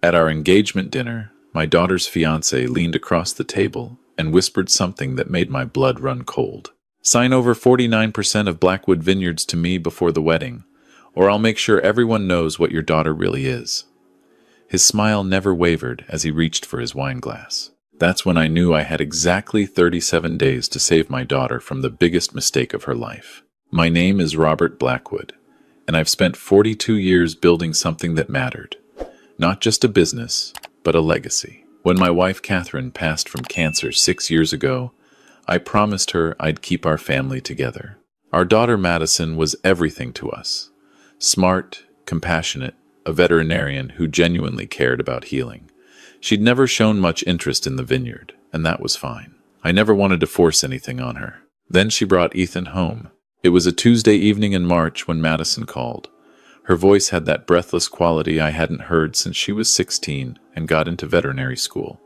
At our engagement dinner, my daughter's fiancé leaned across the table and whispered something that made my blood run cold. "Sign over 49% of Blackwood Vineyards to me before the wedding, or I'll make sure everyone knows what your daughter really is." His smile never wavered as he reached for his wine glass. That's when I knew I had exactly 37 days to save my daughter from the biggest mistake of her life. My name is Robert Blackwood, and I've spent 42 years building something that mattered. Not just a business, but a legacy. When my wife Catherine passed from cancer 6 years ago, I promised her I'd keep our family together. Our daughter Madison was everything to us. Smart, compassionate, a veterinarian who genuinely cared about healing. She'd never shown much interest in the vineyard, and that was fine. I never wanted to force anything on her. Then she brought Ethan home. It was a Tuesday evening in March when Madison called. Her voice had that breathless quality I hadn't heard since she was 16 and got into veterinary school.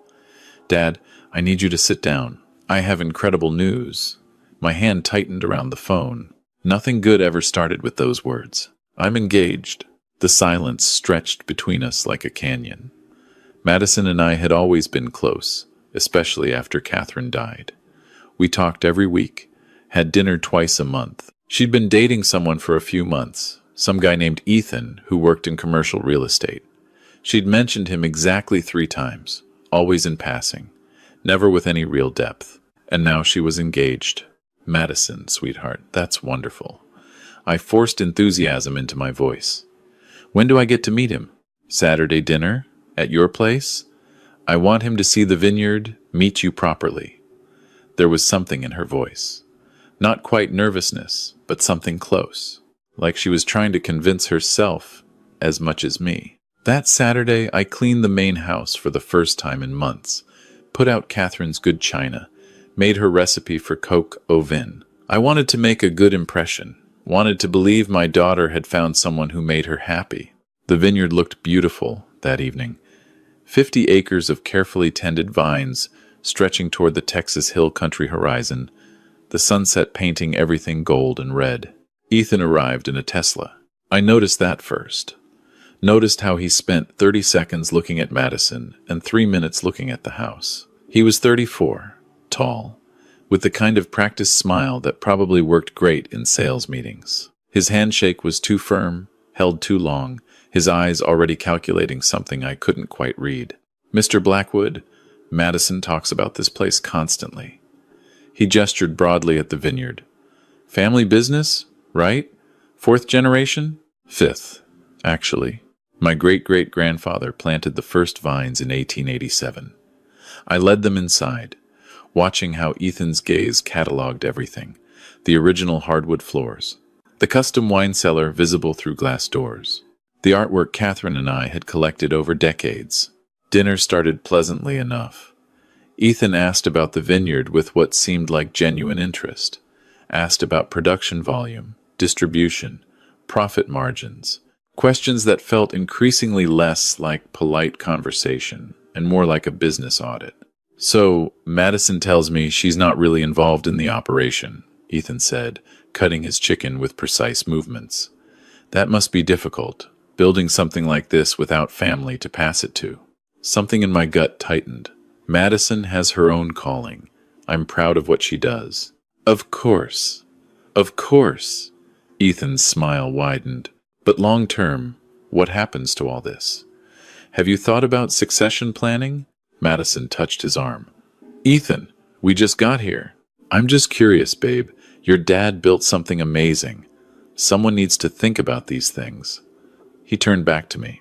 "Dad, I need you to sit down. I have incredible news." My hand tightened around the phone. Nothing good ever started with those words. "I'm engaged." The silence stretched between us like a canyon. Madison and I had always been close, especially after Catherine died. We talked every week, had dinner twice a month. She'd been dating someone for a few months, some guy named Ethan who worked in commercial real estate. She'd mentioned him exactly 3 times, always in passing, never with any real depth. And now she was engaged. "Madison, sweetheart, that's wonderful." I forced enthusiasm into my voice. "When do I get to meet him? Saturday dinner? At your place? I want him to see the vineyard, meet you properly." There was something in her voice. Not quite nervousness, but something close. Like she was trying to convince herself as much as me. That Saturday, I cleaned the main house for the first time in months, put out Catherine's good china, made her recipe for coq au vin. I wanted to make a good impression, wanted to believe my daughter had found someone who made her happy. The vineyard looked beautiful that evening. 50 acres of carefully tended vines stretching toward the Texas Hill Country horizon, the sunset painting everything gold and red. Ethan arrived in a Tesla. I noticed that first. Noticed how he spent 30 seconds looking at Madison and 3 minutes looking at the house. He was 34, tall, with the kind of practiced smile that probably worked great in sales meetings. His handshake was too firm, held too long, his eyes already calculating something I couldn't quite read. "Mr. Blackwood, Madison talks about this place constantly." He gestured broadly at the vineyard. "Family business, right? 4th generation? 5th, actually. My great-great-grandfather planted the first vines in 1887. I led them inside, watching how Ethan's gaze cataloged everything. The original hardwood floors. The custom wine cellar visible through glass doors. The artwork Catherine and I had collected over decades. Dinner started pleasantly enough. Ethan asked about the vineyard with what seemed like genuine interest. Asked about production volume, distribution, profit margins. Questions that felt increasingly less like polite conversation and more like a business audit. "So, Madison tells me she's not really involved in the operation," Ethan said, cutting his chicken with precise movements. "That must be difficult, building something like this without family to pass it to." Something in my gut tightened. Madison has her own calling. I'm proud of what she does. "Of course. Of course." Ethan's smile widened. "But long term, what happens to all this? Have you thought about succession planning?" Madison touched his arm. "Ethan, we just got here. I'm just curious, babe. Your dad built something amazing. Someone needs to think about these things." He turned back to me.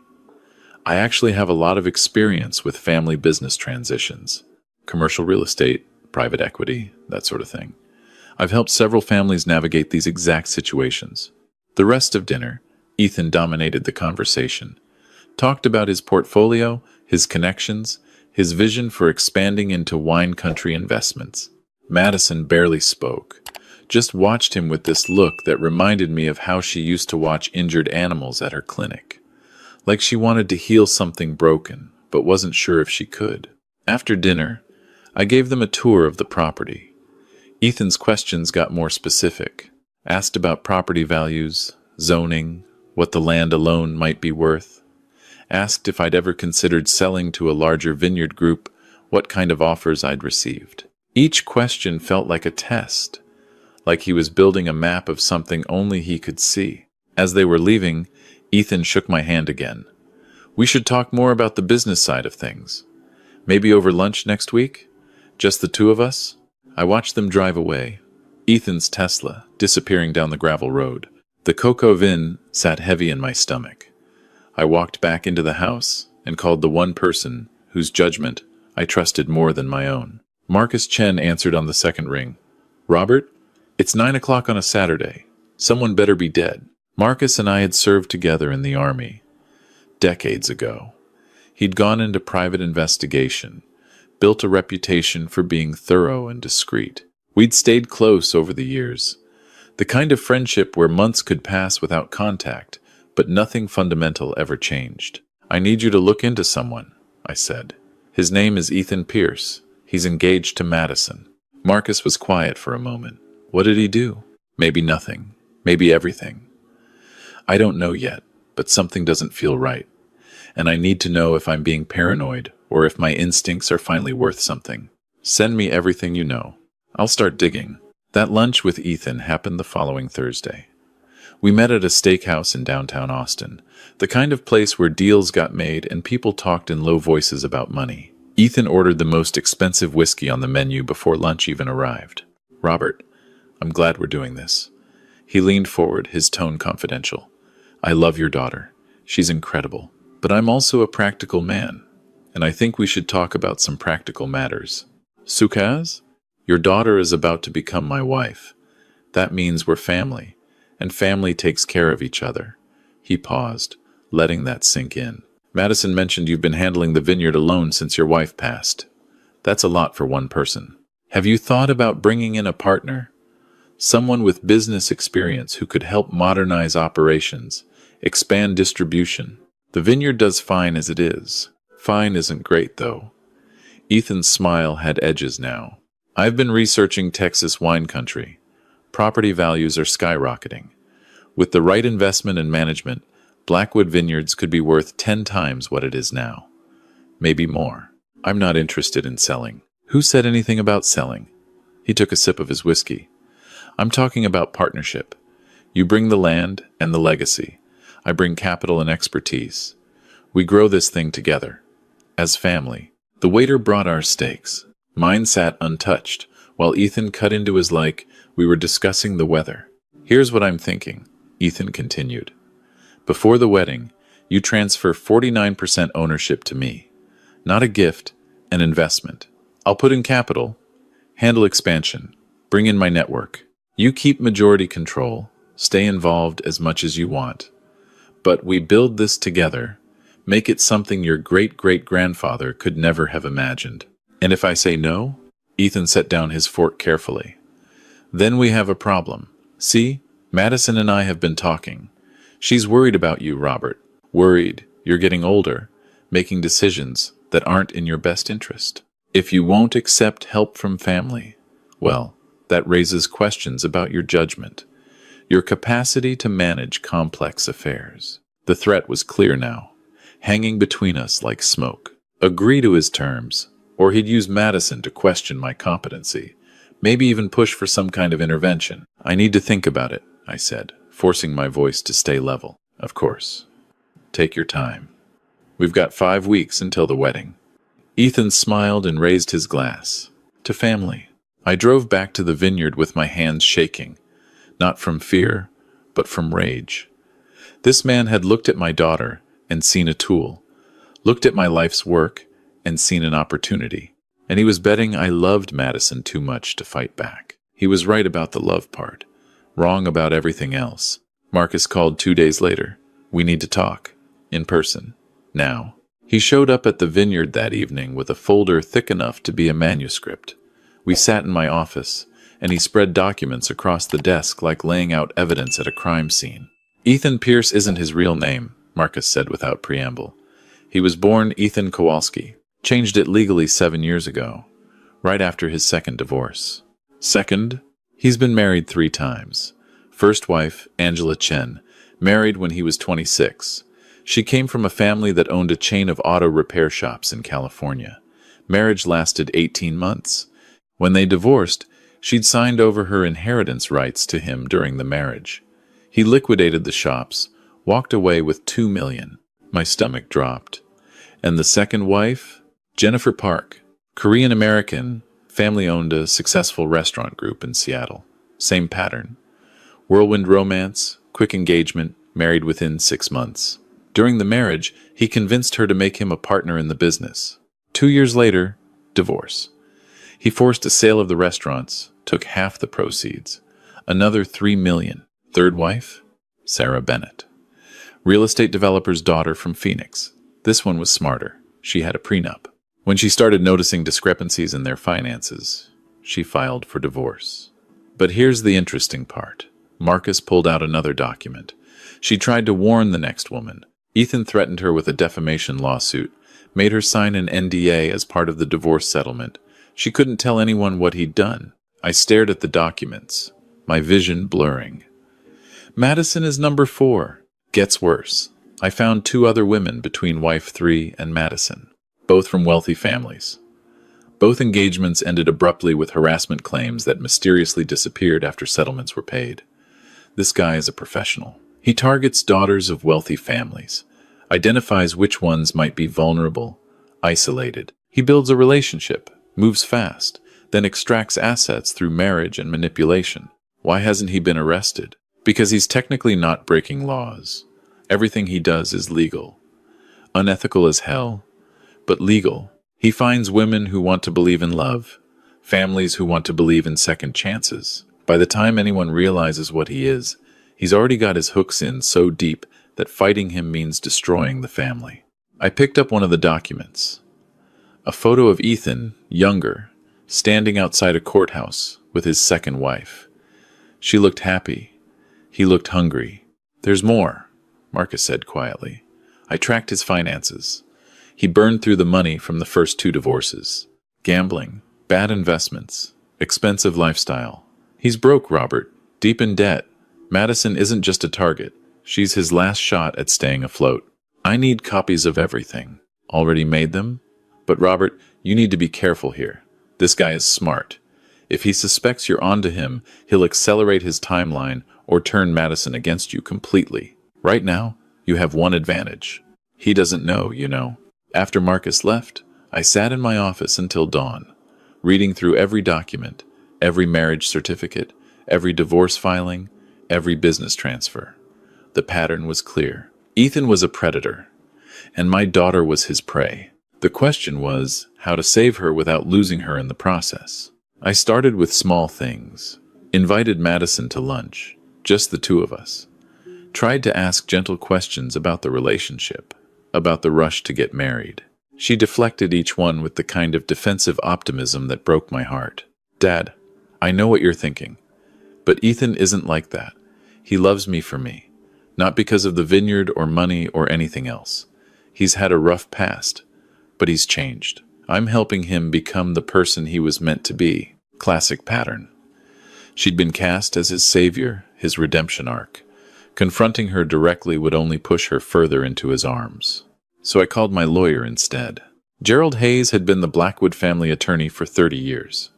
"I actually have a lot of experience with family business transitions. Commercial real estate, private equity, that sort of thing. I've helped several families navigate these exact situations." The rest of dinner, Ethan dominated the conversation. Talked about his portfolio, his connections, his vision for expanding into wine country investments. Madison barely spoke. Just watched him with this look that reminded me of how she used to watch injured animals at her clinic. Like she wanted to heal something broken, but wasn't sure if she could. After dinner, I gave them a tour of the property. Ethan's questions got more specific. Asked about property values, zoning, what the land alone might be worth. asked if I'd ever considered selling to a larger vineyard group, what kind of offers I'd received. Each question felt like a test, like he was building a map of something only he could see. As they were leaving, Ethan shook my hand again. We should talk more about the business side of things. Maybe over lunch next week? Just the two of us? I watched them drive away, Ethan's Tesla disappearing down the gravel road. The cocoa vin sat heavy in my stomach. I walked back into the house and called the one person whose judgment I trusted more than my own. Marcus Chen answered on the second ring. Robert, it's 9 o'clock on a Saturday. Someone better be dead. Marcus and I had served together in the army. Decades ago. He'd gone into private investigation, built a reputation for being thorough and discreet. We'd stayed close over the years. The kind of friendship where months could pass without contact, but nothing fundamental ever changed. I need you to look into someone, I said. His name is Ethan Pierce. He's engaged to Madison. Marcus was quiet for a moment. What did he do? Maybe nothing. Maybe everything. I don't know yet, but something doesn't feel right. And I need to know if I'm being paranoid or if my instincts are finally worth something. Send me everything you know. I'll start digging. That lunch with Ethan happened the following Thursday. We met at a steakhouse in downtown Austin, the kind of place where deals got made and people talked in low voices about money. Ethan ordered the most expensive whiskey on the menu before lunch even arrived. Robert, I'm glad we're doing this. He leaned forward, his tone confidential. I love your daughter. She's incredible. But I'm also a practical man, and I think we should talk about some practical matters. Sukaz, your daughter is about to become my wife. That means we're family, and family takes care of each other. He paused, letting that sink in. Madison mentioned you've been handling the vineyard alone since your wife passed. That's a lot for one person. Have you thought about bringing in a partner? Someone with business experience who could help modernize operations, expand distribution. The vineyard does fine as it is. Fine isn't great, though. Ethan's smile had edges now. I've been researching Texas wine country. Property values are skyrocketing. With the right investment and management, Blackwood Vineyards could be worth 10 times what it is now. Maybe more. I'm not interested in selling. Who said anything about selling? He took a sip of his whiskey. I'm talking about partnership. You bring the land and the legacy. I bring capital and expertise. We grow this thing together. As family. The waiter brought our steaks. Mine sat untouched, while Ethan cut into his like we were discussing the weather. Here's what I'm thinking, Ethan continued. Before the wedding, you transfer 49% ownership to me. Not a gift, an investment. I'll put in capital, handle expansion, bring in my network. You keep majority control, stay involved as much as you want. But we build this together, make it something your great-great-grandfather could never have imagined. And if I say no? Ethan set down his fork carefully. Then we have a problem. See, Madison and I have been talking. She's worried about you, Robert. Worried you're getting older, making decisions that aren't in your best interest. If you won't accept help from family, well, that raises questions about your judgment, your capacity to manage complex affairs. The threat was clear now, hanging between us like smoke. Agree to his terms, or he'd use Madison to question my competency, maybe even push for some kind of intervention. I need to think about it, I said, forcing my voice to stay level. Of course. Take your time. We've got 5 weeks until the wedding. Ethan smiled and raised his glass. To family. I drove back to the vineyard with my hands shaking, not from fear, but from rage. This man had looked at my daughter and seen a tool, looked at my life's work and seen an opportunity, and he was betting I loved Madison too much to fight back. He was right about the love part, wrong about everything else. Marcus called 2 days later. We need to talk, in person, now. He showed up at the vineyard that evening with a folder thick enough to be a manuscript. We sat in my office, and he spread documents across the desk like laying out evidence at a crime scene. Ethan Pierce isn't his real name, Marcus said without preamble. He was born Ethan Kowalski, changed it legally 7 years ago, right after his second divorce. Second? He's been married 3 times. First wife, Angela Chen, married when he was 26. She came from a family that owned a chain of auto repair shops in California. Marriage lasted 18 months. When they divorced, she'd signed over her inheritance rights to him during the marriage. He liquidated the shops, walked away with $2 million. My stomach dropped. And the second wife? Jennifer Park, Korean-American, family owned a successful restaurant group in Seattle. Same pattern. Whirlwind romance, quick engagement, married within 6 months. During the marriage, he convinced her to make him a partner in the business. 2 years later, divorce. He forced a sale of the restaurants, took half the proceeds. Another $3 million. Third wife? Sarah Bennett. Real estate developer's daughter from Phoenix. This one was smarter. She had a prenup. When she started noticing discrepancies in their finances, she filed for divorce. But here's the interesting part. Marcus pulled out another document. She tried to warn the next woman. Ethan threatened her with a defamation lawsuit, made her sign an NDA as part of the divorce settlement. She couldn't tell anyone what he'd done. I stared at the documents, my vision blurring. Madison is number 4. Gets worse. I found 2 other women between wife 3 and Madison, both from wealthy families. Both engagements ended abruptly with harassment claims that mysteriously disappeared after settlements were paid. This guy is a professional. He targets daughters of wealthy families, identifies which ones might be vulnerable, isolated. He builds a relationship, moves fast, then extracts assets through marriage and manipulation. Why hasn't he been arrested? Because he's technically not breaking laws. Everything he does is legal. Unethical as hell, but legal. He finds women who want to believe in love, families who want to believe in second chances. By the time anyone realizes what he is, he's already got his hooks in so deep that fighting him means destroying the family. I picked up one of the documents. A photo of Ethan, younger, standing outside a courthouse with his second wife. She looked happy. He looked hungry. There's more, Marcus said quietly. I tracked his finances. He burned through the money from the first 2 divorces. Gambling, bad investments, expensive lifestyle. He's broke, Robert, deep in debt. Madison isn't just a target. She's his last shot at staying afloat. I need copies of everything. Already made them? But Robert, you need to be careful here. This guy is smart. If he suspects you're onto him, he'll accelerate his timeline or turn Madison against you completely. Right now, you have one advantage. He doesn't know, you know. After Marcus left, I sat in my office until dawn, reading through every document, every marriage certificate, every divorce filing, every business transfer. The pattern was clear. Ethan was a predator, and my daughter was his prey. The question was how to save her without losing her in the process. I started with small things. Invited Madison to lunch, just the 2 of us. Tried to ask gentle questions about the relationship, about the rush to get married. She deflected each one with the kind of defensive optimism that broke my heart. Dad, I know what you're thinking, but Ethan isn't like that. He loves me for me, not because of the vineyard or money or anything else. He's had a rough past, but he's changed. I'm helping him become the person he was meant to be. Classic pattern. She'd been cast as his savior, his redemption arc. Confronting her directly would only push her further into his arms. So I called my lawyer instead. Gerald Hayes had been the Blackwood family attorney for 30 years.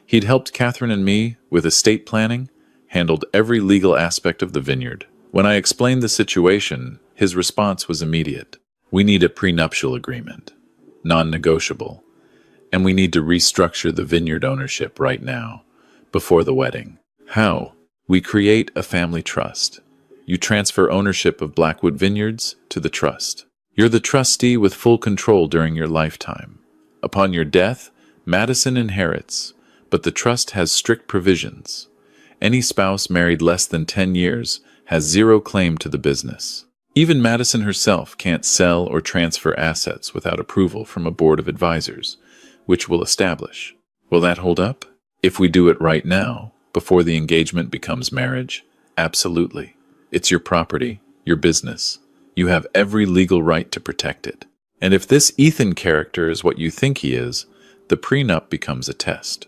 He'd helped Catherine and me with estate planning, handled every legal aspect of the vineyard. When I explained the situation, his response was immediate. We need a prenuptial agreement, non-negotiable, and we need to restructure the vineyard ownership right now, before the wedding. How? We create a family trust. You transfer ownership of Blackwood Vineyards to the trust. You're the trustee with full control during your lifetime. Upon your death, Madison inherits, but the trust has strict provisions. Any spouse married less than 10 years has 0 claim to the business. Even Madison herself can't sell or transfer assets without approval from a board of advisors, which will establish. Will that hold up? If we do it right now, before the engagement becomes marriage, absolutely. It's your property, your business. You have every legal right to protect it. And if this Ethan character is what you think he is, the prenup becomes a test.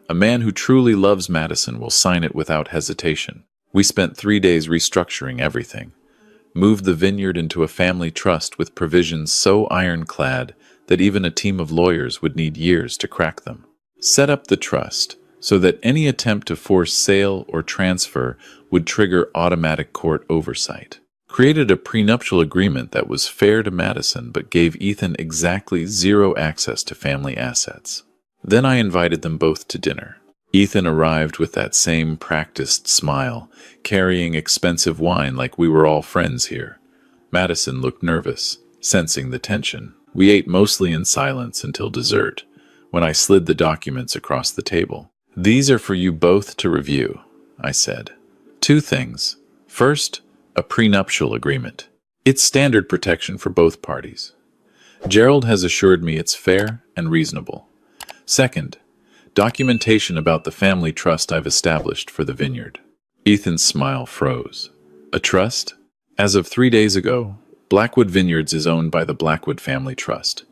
A man who truly loves Madison will sign it without hesitation. We spent 3 days restructuring everything. moved the vineyard into a family trust with provisions so ironclad that even a team of lawyers would need years to crack them. Set up the trust so that any attempt to force sale or transfer would trigger automatic court oversight. Created a prenuptial agreement that was fair to Madison but gave Ethan exactly zero access to family assets. Then I invited them both to dinner. Ethan arrived with that same practiced smile, carrying expensive wine like we were all friends here. Madison looked nervous, sensing the tension. We ate mostly in silence until dessert, when I slid the documents across the table. "These are for you both to review," I said. "Two things. First, a prenuptial agreement. It's standard protection for both parties. Gerald has assured me it's fair and reasonable. Second, documentation about the family trust I've established for the vineyard." Ethan's smile froze. "A trust? As of 3 days ago, Blackwood Vineyards is owned by the Blackwood Family Trust.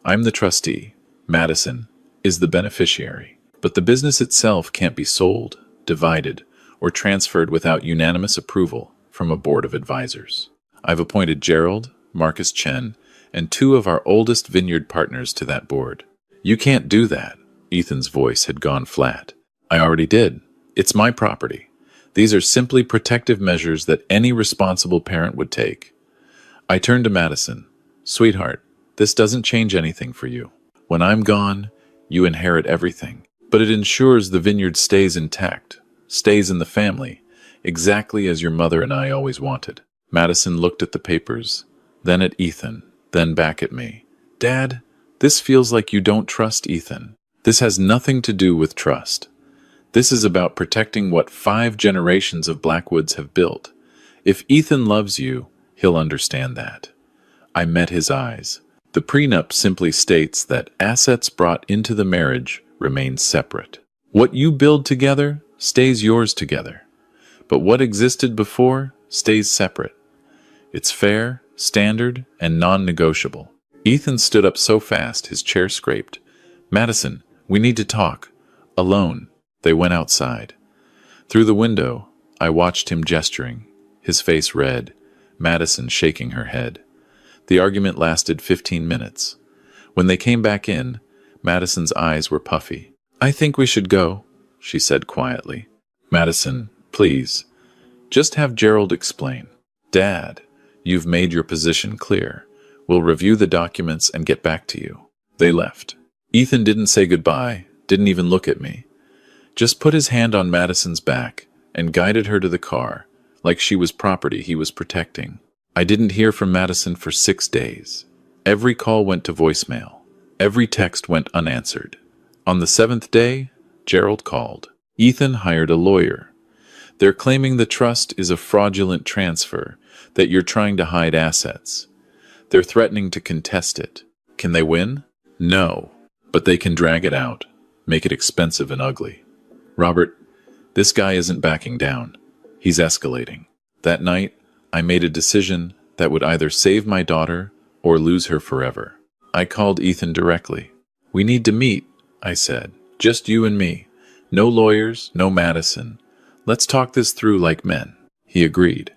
I'm the trustee. Madison is the beneficiary. But the business itself can't be sold, divided, or transferred without unanimous approval from a board of advisors. I've appointed Gerald, Marcus Chen, and 2 of our oldest vineyard partners to that board." "You can't do that." Ethan's voice had gone flat. "I already did. It's my property. These are simply protective measures that any responsible parent would take." I turned to Madison. "Sweetheart, this doesn't change anything for you. When I'm gone, you inherit everything. But it ensures the vineyard stays intact, stays in the family, exactly as your mother and I always wanted." Madison looked at the papers, then at Ethan, then back at me. "Dad, this feels like you don't trust Ethan. This has nothing to do with trust. This is about protecting what 5 generations of Blackwoods have built. If Ethan loves you, he'll understand that." I met his eyes. "The prenup simply states that assets brought into the marriage remain separate. What you build together stays yours together. But what existed before stays separate. It's fair, standard, and non-negotiable." Ethan stood up so fast his chair scraped. "Madison, we need to talk. Alone." They went outside. Through the window, I watched him gesturing, his face red, Madison shaking her head. The argument lasted 15 minutes. When they came back in, Madison's eyes were puffy. "I think we should go," she said quietly. "Madison, please, just have Gerald explain." "Dad, you've made your position clear. We'll review the documents and get back to you." They left. Ethan didn't say goodbye, didn't even look at me. Just put his hand on Madison's back and guided her to the car, like she was property he was protecting. I didn't hear from Madison for 6 days. Every call went to voicemail. Every text went unanswered. On the 7th day, Gerald called. Ethan hired a lawyer. "They're claiming the trust is a fraudulent transfer, that you're trying to hide assets. They're threatening to contest it. Can they win? No, but they can drag it out, make it expensive and ugly. Robert, this guy isn't backing down. He's escalating." That night, I made a decision that would either save my daughter or lose her forever. I called Ethan directly. "We need to meet," I said. "Just you and me. No lawyers, no Madison. Let's talk this through like men." He agreed.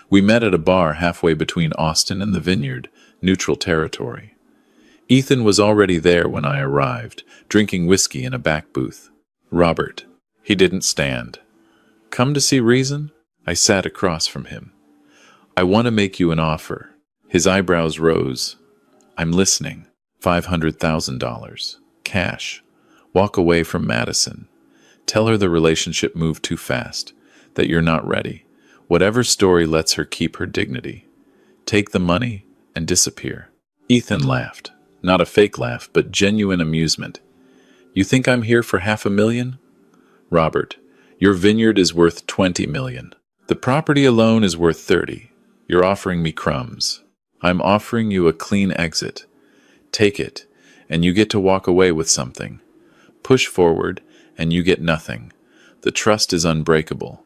We met at a bar halfway between Austin and the Vineyard, neutral territory. Ethan was already there when I arrived, drinking whiskey in a back booth. "Robert." He didn't stand. "Come to see reason?" I sat across from him. "I want to make you an offer." His eyebrows rose. "I'm listening. $500,000. Cash. Walk away from Madison. Tell her the relationship moved too fast, that you're not ready. Whatever story lets her keep her dignity. Take the money and disappear." Ethan laughed. Not a fake laugh, but genuine amusement. "You think I'm here for $500,000? Robert, your vineyard is worth $20 million. The property alone is worth 30. You're offering me crumbs. I'm offering you a clean exit. Take it, and you get to walk away with something. Push forward, and you get nothing. The trust is unbreakable.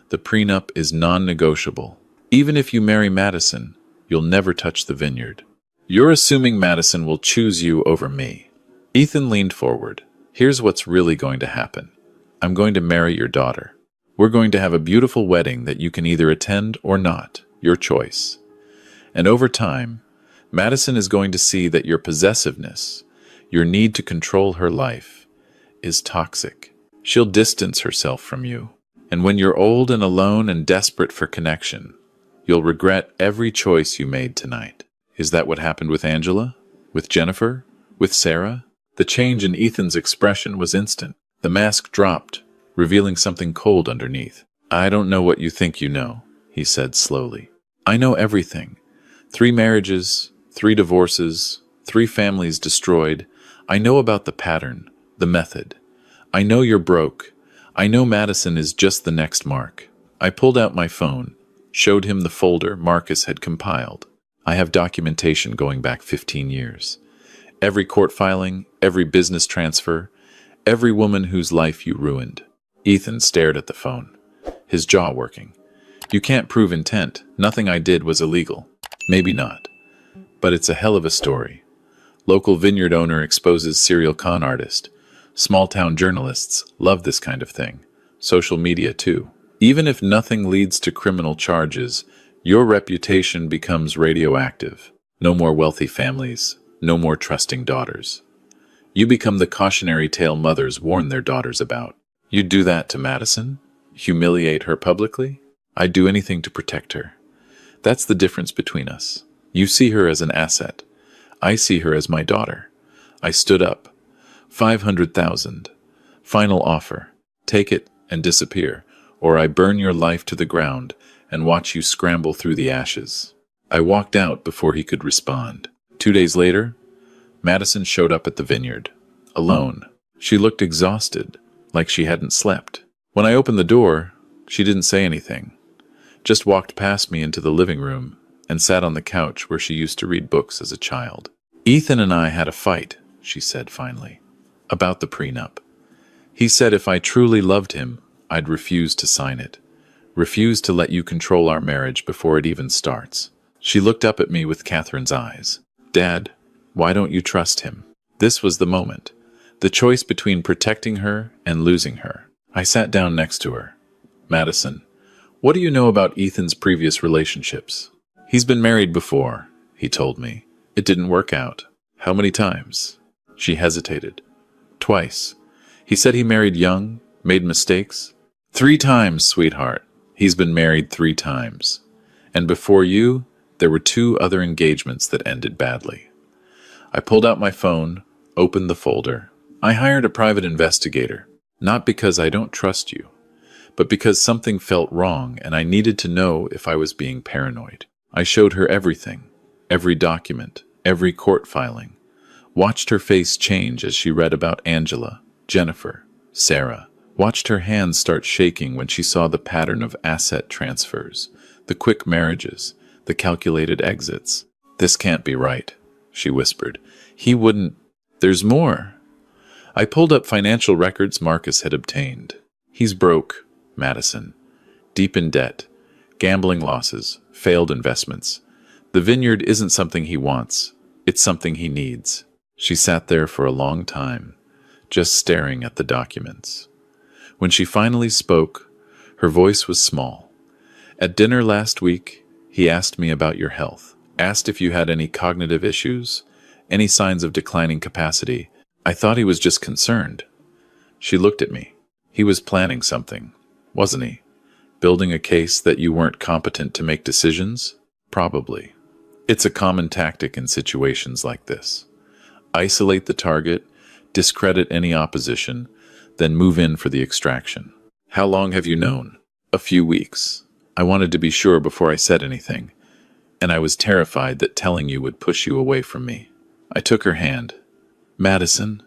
The prenup is non-negotiable. Even if you marry Madison, you'll never touch the vineyard. You're assuming Madison will choose you over me." Ethan leaned forward. "Here's what's really going to happen. I'm going to marry your daughter. We're going to have a beautiful wedding that you can either attend or not, your choice. And over time, Madison is going to see that your possessiveness, your need to control her life, is toxic. She'll distance herself from you. And when you're old and alone and desperate for connection, you'll regret every choice you made tonight. Is that what happened with Angela? With Jennifer? With Sarah? The change in Ethan's expression was instant. The mask dropped, revealing something cold underneath. I don't know what you think you know, he said slowly. I know everything. 3 marriages, 3 divorces, 3 families destroyed. I know about the pattern, the method. I know you're broke. I know Madison is just the next Mark. I pulled out my phone, showed him the folder Marcus had compiled. I have documentation going back 15 years. Every court filing, every business transfer, every woman whose life you ruined. Ethan stared at the phone, his jaw working. You can't prove intent. Nothing I did was illegal. Maybe not. But it's a hell of a story. Local vineyard owner exposes serial con artist. Small-town journalists love this kind of thing. Social media, too. Even if nothing leads to criminal charges, your reputation becomes radioactive. No more wealthy families. No more trusting daughters. You become the cautionary tale mothers warn their daughters about. You'd do that to Madison? Humiliate her publicly? I'd do anything to protect her. That's the difference between us. You see her as an asset. I see her as my daughter. I stood up. 500,000. Final offer. Take it and disappear, or I burn your life to the ground and watch you scramble through the ashes. I walked out before he could respond. 2 days later, Madison showed up at the vineyard, alone. She looked exhausted, like she hadn't slept. When I opened the door, she didn't say anything, just walked past me into the living room and sat on the couch where she used to read books as a child. Ethan and I had a fight, she said finally, about the prenup. He said if I truly loved him, I'd refuse to sign it, refuse to let you control our marriage before it even starts. She looked up at me with Catherine's eyes. Dad, why don't you trust him? This was the moment, the choice between protecting her and losing her. I sat down next to her. Madison, what do you know about Ethan's previous relationships? He's been married before, he told me. It didn't work out. How many times? She hesitated. Twice. He said he married young, made mistakes. 3 times, sweetheart. He's been married 3 times. And before you, there were 2 other engagements that ended badly. I pulled out my phone, opened the folder. I hired a private investigator, not because I don't trust you, but because something felt wrong and I needed to know if I was being paranoid. I showed her everything, every document, every court filing, watched her face change as she read about Angela, Jennifer, Sarah, watched her hands start shaking when she saw the pattern of asset transfers, the quick marriages, the calculated exits. This can't be right, she whispered. He wouldn't. There's more. I pulled up financial records Marcus had obtained. He's broke, Madison. Deep in debt, gambling losses, failed investments. The vineyard isn't something he wants. It's something he needs. She sat there for a long time, just staring at the documents. When she finally spoke, her voice was small. At dinner last week, he asked me about your health, asked if you had any cognitive issues, any signs of declining capacity. I thought he was just concerned. She looked at me. He was planning something, wasn't he? Building a case that you weren't competent to make decisions? Probably. It's a common tactic in situations like this. Isolate the target, discredit any opposition, then move in for the extraction. How long have you known? A few weeks. I wanted to be sure before I said anything, and I was terrified that telling you would push you away from me. I took her hand. Madison,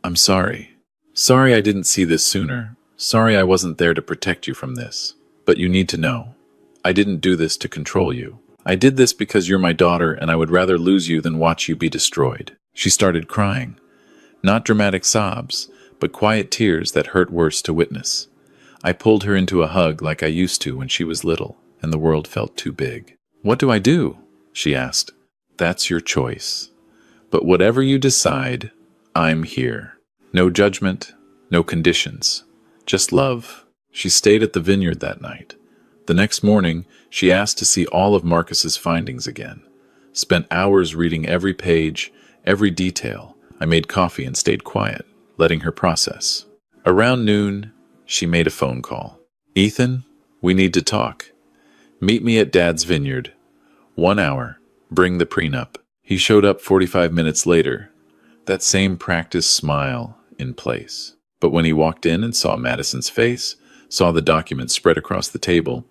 I'm sorry. Sorry I didn't see this sooner. Sorry I wasn't there to protect you from this. But you need to know, I didn't do this to control you. I did this because you're my daughter and I would rather lose you than watch you be destroyed. She started crying. Not dramatic sobs, but quiet tears that hurt worse to witness. I pulled her into a hug like I used to when she was little, and the world felt too big. What do I do? She asked. That's your choice. But whatever you decide, I'm here. No judgment, no conditions. Just love. She stayed at the vineyard that night. The next morning, she asked to see all of Marcus's findings again. Spent hours reading every page, every detail. I made coffee and stayed quiet, letting her process. Around noon, she made a phone call. "Ethan, we need to talk. Meet me at Dad's Vineyard. 1 hour. Bring the prenup." He showed up 45 minutes later, that same practiced smile in place. But when he walked in and saw Madison's face, saw the documents spread across the table,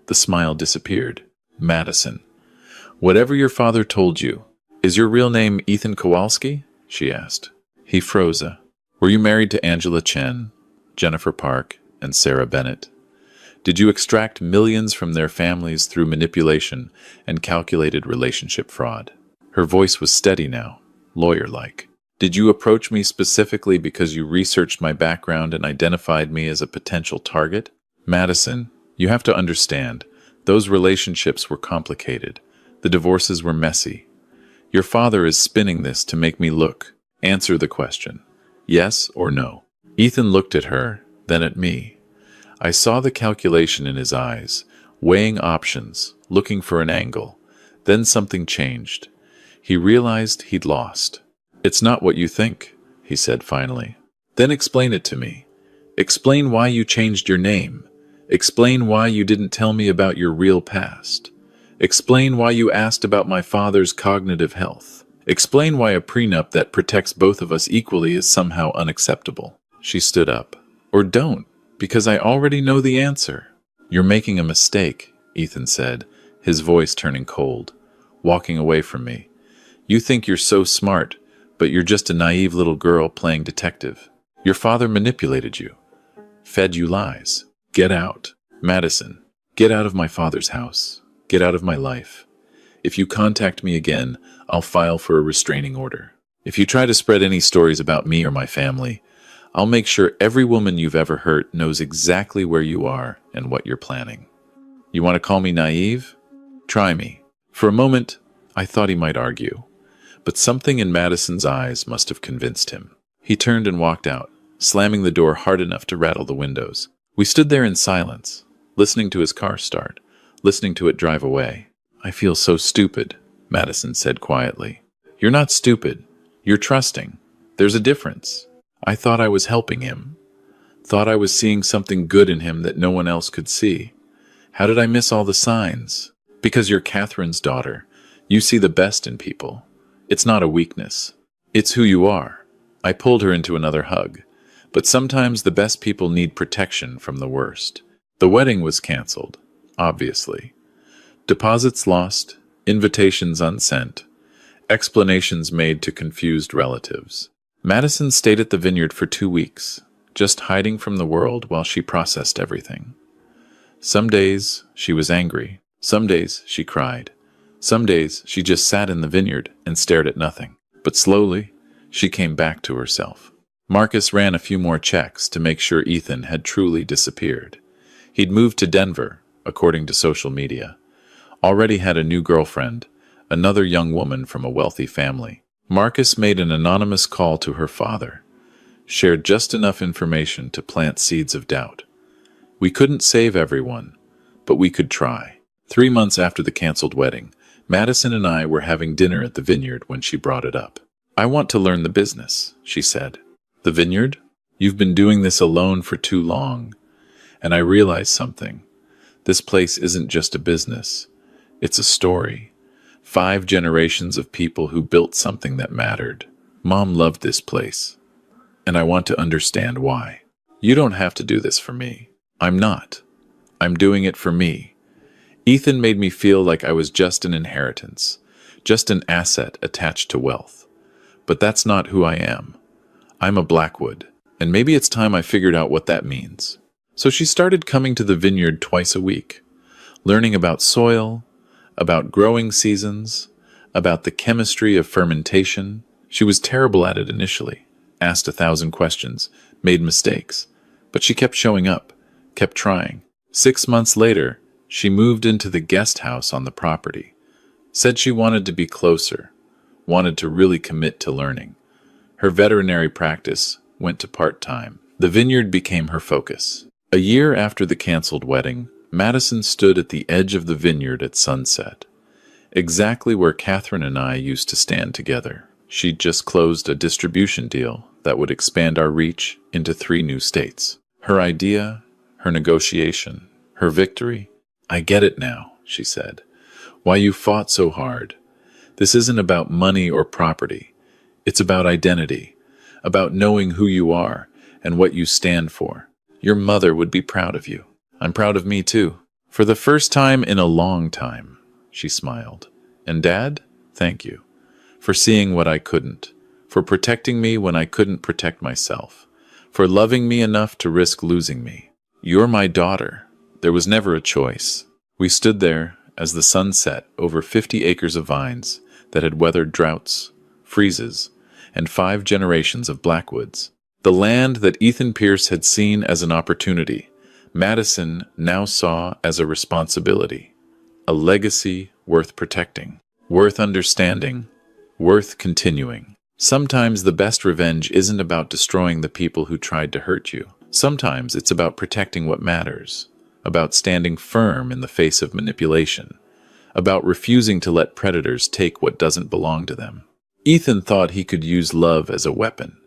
the smile disappeared. "Madison, whatever your father told you, is your real name Ethan Kowalski?" she asked. He froze. "Were you married to Angela Chen, Jennifer Park, and Sarah Bennett? Did you extract millions from their families through manipulation and calculated relationship fraud?" Her voice was steady now, lawyer-like. "Did you approach me specifically because you researched my background and identified me as a potential target?" "Madison, you have to understand, those relationships were complicated. The divorces were messy. Your father is spinning this to make me look. Answer the question. Yes or no?" Ethan looked at her, then at me. I saw the calculation in his eyes, weighing options, looking for an angle. Then something changed. He realized he'd lost. "It's not what you think," he said finally. "Then explain it to me. Explain why you changed your name. Explain why you didn't tell me about your real past. Explain why you asked about my father's cognitive health. Explain why a prenup that protects both of us equally is somehow unacceptable." She stood up. "Or don't, because I already know the answer." "You're making a mistake," Ethan said, his voice turning cold, walking away from me. "You think you're so smart, but you're just a naive little girl playing detective. Your father manipulated you, fed you lies. Get out. Madison, get out of my father's house. Get out of my life. If you contact me again, I'll file for a restraining order. If you try to spread any stories about me or my family, I'll make sure every woman you've ever hurt knows exactly where you are and what you're planning. You want to call me naive? Try me." For a moment, I thought he might argue, but something in Madison's eyes must have convinced him. He turned and walked out, slamming the door hard enough to rattle the windows. We stood there in silence, listening to his car start, listening to it drive away. "I feel so stupid," Madison said quietly. "You're not stupid. You're trusting. There's a difference. I thought I was helping him. Thought I was seeing something good in him that no one else could see. How did I miss all the signs? Because you're Catherine's daughter. You see the best in people. It's not a weakness. It's who you are." I pulled her into another hug. But sometimes the best people need protection from the worst. The wedding was canceled, obviously. Deposits lost, invitations unsent, explanations made to confused relatives. Madison stayed at the Vineyard for 2 weeks, just hiding from the world while she processed everything. Some days she was angry. Some days she cried. Some days she just sat in the vineyard and stared at nothing. But slowly, she came back to herself. Marcus ran a few more checks to make sure Ethan had truly disappeared. He'd moved to Denver, according to social media. Already had a new girlfriend, another young woman from a wealthy family. Marcus made an anonymous call to her father, shared just enough information to plant seeds of doubt. We couldn't save everyone, but we could try. 3 months after the canceled wedding, Madison and I were having dinner at the Vineyard when she brought it up. "I want to learn the business," she said. "The Vineyard? You've been doing this alone for too long." And I realized something. This place isn't just a business. It's a story. 5 generations of people who built something that mattered. Mom loved this place, and I want to understand why. You don't have to do this for me. I'm not. I'm doing it for me. Ethan made me feel like I was just an inheritance, just an asset attached to wealth. But that's not who I am. I'm a Blackwood, and maybe it's time I figured out what that means. So she started coming to the Vineyard twice a week, learning about soil, about growing seasons, about the chemistry of fermentation. She was terrible at it initially, asked 1,000 questions, made mistakes, but she kept showing up, kept trying. 6 months later, she moved into the guest house on the property, said she wanted to be closer, wanted to really commit to learning. Her veterinary practice went to part-time. The Vineyard became her focus. A year after the canceled wedding, Madison stood at the edge of the Vineyard at sunset. exactly where Catherine and I used to stand together. She'd just closed a distribution deal that would expand our reach into 3 new states. Her idea, her negotiation, her victory. "I get it now," she said. "Why you fought so hard. This isn't about money or property. It's about identity, about knowing who you are and what you stand for. Your mother would be proud of you. I'm proud of me too. For the first time in a long time," she smiled. "And Dad, thank you. For seeing what I couldn't. For protecting me when I couldn't protect myself. For loving me enough to risk losing me. You're my daughter. There was never a choice." We stood there as the sun set over 50 acres of vines that had weathered droughts, freezes, and 5 generations of blackwoods. The land that Ethan Pierce had seen as an opportunity, Madison now saw as a responsibility, a legacy worth protecting, worth understanding, worth continuing. Sometimes the best revenge isn't about destroying the people who tried to hurt you. Sometimes it's about protecting what matters, about standing firm in the face of manipulation, about refusing to let predators take what doesn't belong to them. Ethan thought he could use love as a weapon.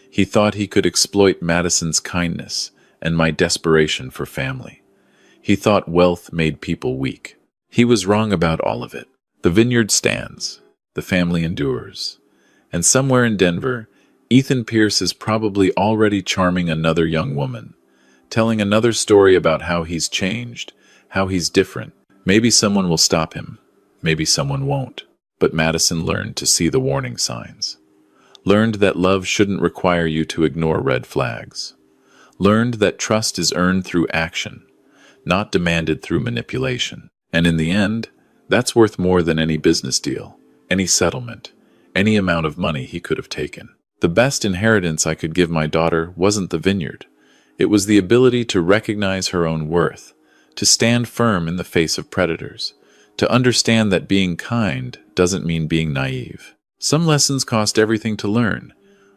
He thought he could exploit Madison's kindness and my desperation for family. He thought wealth made people weak. He was wrong about all of it. The vineyard stands. The family endures. And somewhere in Denver, Ethan Pierce is probably already charming another young woman, telling another story about how he's changed, how he's different. Maybe someone will stop him. Maybe someone won't. But Madison learned to see the warning signs. Learned that love shouldn't require you to ignore red flags. Learned that trust is earned through action, not demanded through manipulation. And in the end, that's worth more than any business deal, any settlement, any amount of money he could have taken. The best inheritance I could give my daughter wasn't the vineyard. It was the ability to recognize her own worth, to stand firm in the face of predators, to understand that being kind doesn't mean being naive. Some lessons cost everything to learn.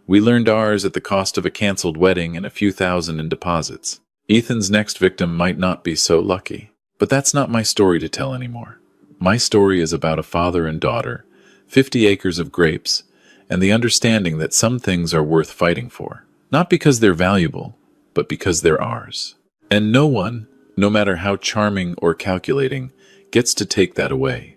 We learned ours at the cost of a canceled wedding and a few thousand in deposits. Ethan's next victim might not be so lucky. But that's not my story to tell anymore. My story is about a father and daughter, 50 acres of grapes, and the understanding that some things are worth fighting for. Not because they're valuable, but because they're ours. And no one, no matter how charming or calculating, gets to take that away.